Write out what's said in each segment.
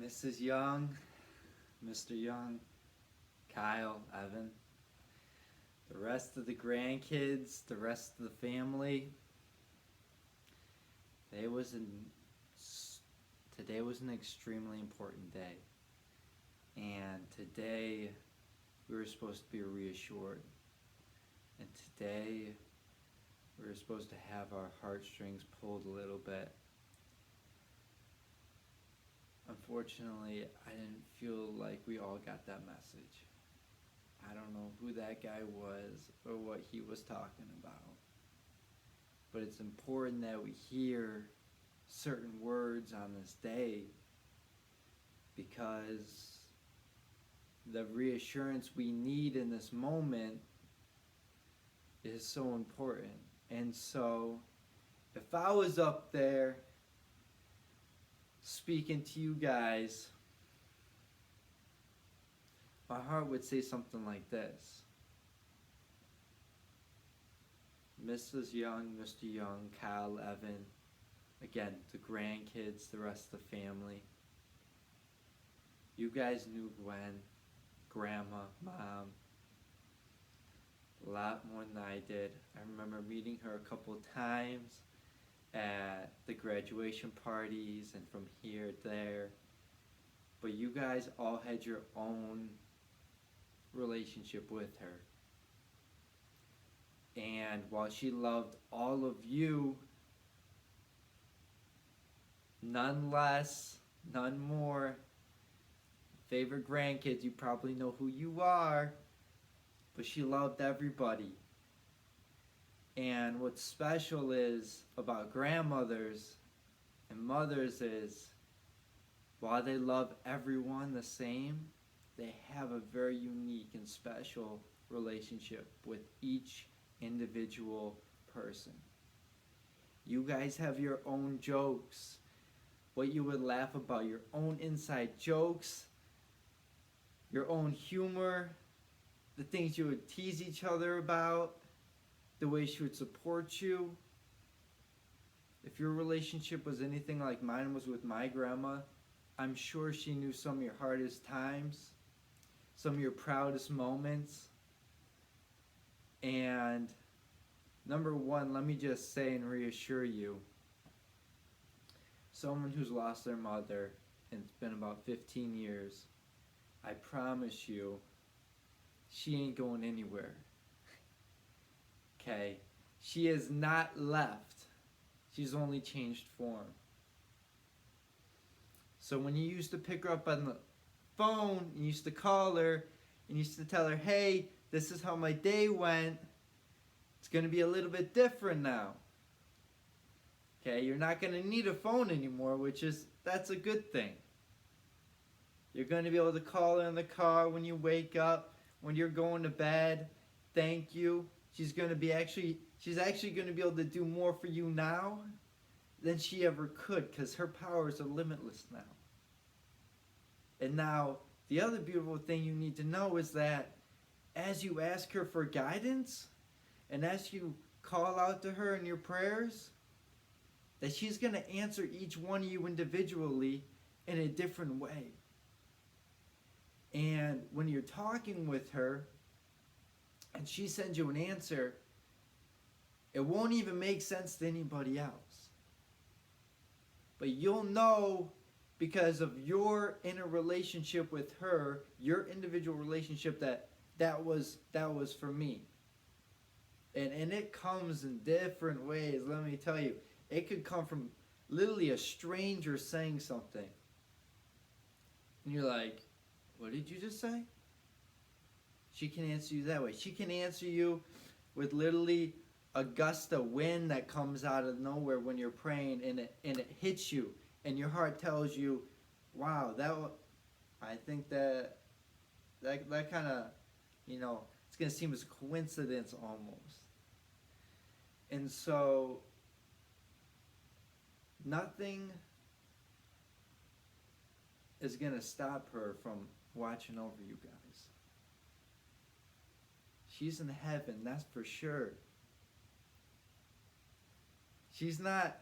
Mrs. Young, Mr. Young, Kyle, Evan, the rest of the grandkids, the rest of the family. Today was an today was an extremely important day, and today we were supposed to be reassured, and today we were supposed to have our heartstrings pulled a little bit. Unfortunately, I didn't feel like we all got that message. I don't know who that guy was or what he was talking about. But it's important that we hear certain words on this day because the reassurance we need in this moment is so important. And so, if I was up there speaking to you guys, my heart would say something like this. Mrs. Young, Mr. Young, Kyle, Evan, again, the grandkids, the rest of the family. You guys knew Gwen, Grandma, Mom, a lot more than I did. I remember meeting her a couple of times at the graduation parties and from here to there. But you guys all had your own relationship with her. And while she loved all of you, none less, none more, favorite grandkids, you probably know who you are, but she loved everybody. And what's special is about grandmothers and mothers is while they love everyone the same, they have a very unique and special relationship with each individual person. You guys have your own jokes, what you would laugh about, your own inside jokes, your own humor, the things you would tease each other about, the way she would support you. If your relationship was anything like mine was with my grandma, I'm sure she knew some of your hardest times, some of your proudest moments. And number one, let me just say and reassure you, someone who's lost their mother, and it's been about 15 years, I promise you, she ain't going anywhere. Okay? She has not left. She's only changed form. So when you used to pick her up on the phone, you used to call her, and you used to tell her, hey, this is how my day went. It's going to be a little bit different now. Okay, you're not going to need a phone anymore, that's a good thing. You're going to be able to call her in the car when you wake up, when you're going to bed. Thank you. She's actually going to be able to do more for you now than she ever could because her powers are limitless now. And now, the other beautiful thing you need to know is that as you ask her for guidance and as you call out to her in your prayers, that she's going to answer each one of you individually in a different way. And when you're talking with her and she sends you an answer, it won't even make sense to anybody else. But you'll know because of your inner relationship with her, your individual relationship, that was for me. And it comes in different ways, let me tell you. It could come from literally a stranger saying something. And you're like, what did you just say? She can answer you that way. She can answer you with literally a gust of wind that comes out of nowhere when you're praying and it hits you. And your heart tells you, wow, I think that kind of, it's going to seem as a coincidence almost. And so, nothing is going to stop her from watching over you guys. She's in heaven, that's for sure. She's not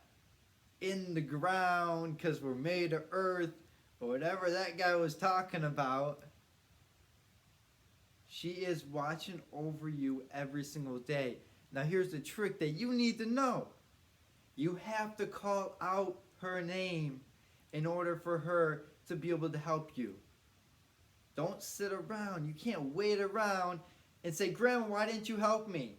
in the ground because we're made of earth But whatever that guy was talking about, she is watching over you every single day. Now here's the trick that you need to know. You have to call out her name in order for her to be able to help you. Don't sit around. You can't wait around and say, Grandma, why didn't you help me?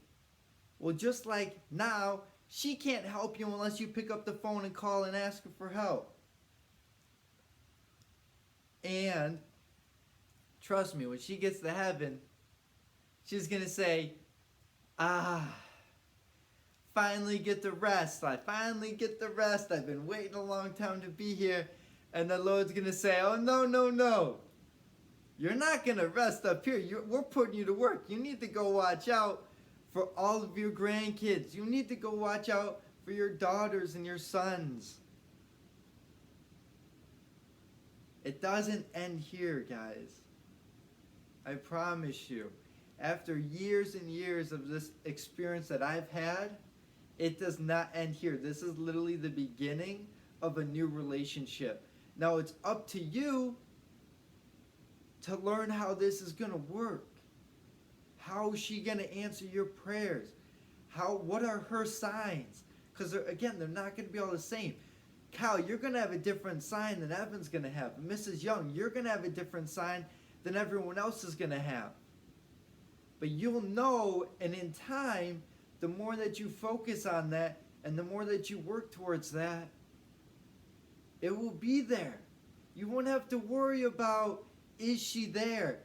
Well, just like now, she can't help you unless you pick up the phone and call and ask her for help. And trust me, when she gets to heaven, she's going to say, finally get the rest. I finally get the rest. I've been waiting a long time to be here. And the Lord's going to say, oh, no, no, no. You're not going to rest up here. We're putting you to work. You need to go watch out for all of your grandkids. You need to go watch out for your daughters and your sons. It doesn't end here, guys. I promise you. After years and years of this experience that I've had, it does not end here. This is literally the beginning of a new relationship. Now it's up to you to learn how this is going to work. How is she going to answer your prayers? What are her signs? Because again, they're not going to be all the same. Cal, you're going to have a different sign than Evan's going to have. Mrs. Young, you're going to have a different sign than everyone else is going to have. But you'll know, and in time, the more that you focus on that and the more that you work towards that, it will be there. You won't have to worry about, is she there?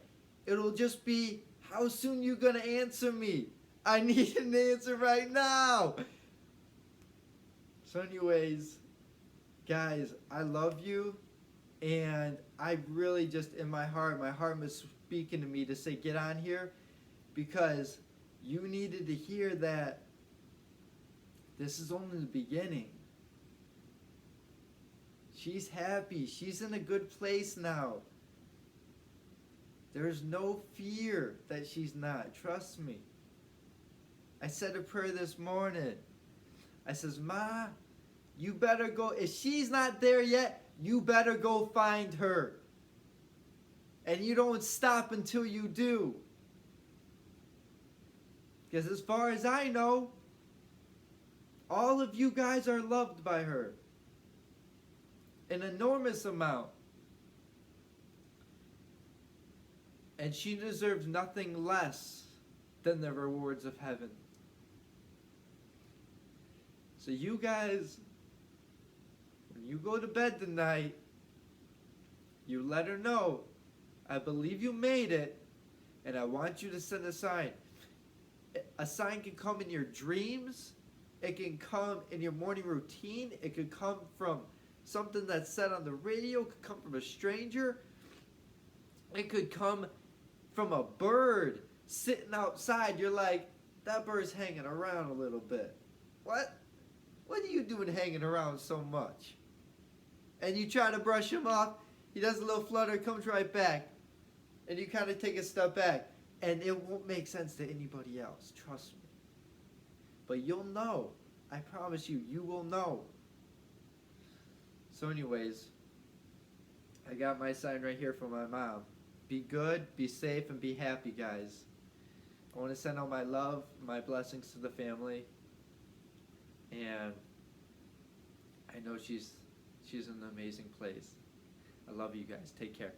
It'll just be, how soon you going to answer me? I need an answer right now. So anyways, guys, I love you. And I really just, in my heart was speaking to me to say, get on here. Because you needed to hear that this is only the beginning. She's happy. She's in a good place now. There's no fear that she's not. Trust me. I said a prayer this morning. I says, Ma, you better go. If she's not there yet, you better go find her. And you don't stop until you do. Because as far as I know, all of you guys are loved by her. An enormous amount. And she deserves nothing less than the rewards of heaven. So you guys, when you go to bed tonight, you let her know, I believe you made it, and I want you to send a sign. A sign can come in your dreams. It can come in your morning routine. It could come from something that's said on the radio. It could come from a stranger. It could come from a bird sitting outside. You're like, that bird's hanging around a little bit. What? What are you doing hanging around so much? And you try to brush him off. He does a little flutter, comes right back. And you kind of take a step back. And it won't make sense to anybody else. Trust me. But you'll know. I promise you, you will know. So anyways, I got my sign right here from my mom. Be good, be safe, and be happy, guys. I want to send out my love, my blessings to the family. And I know she's in an amazing place. I love you guys. Take care.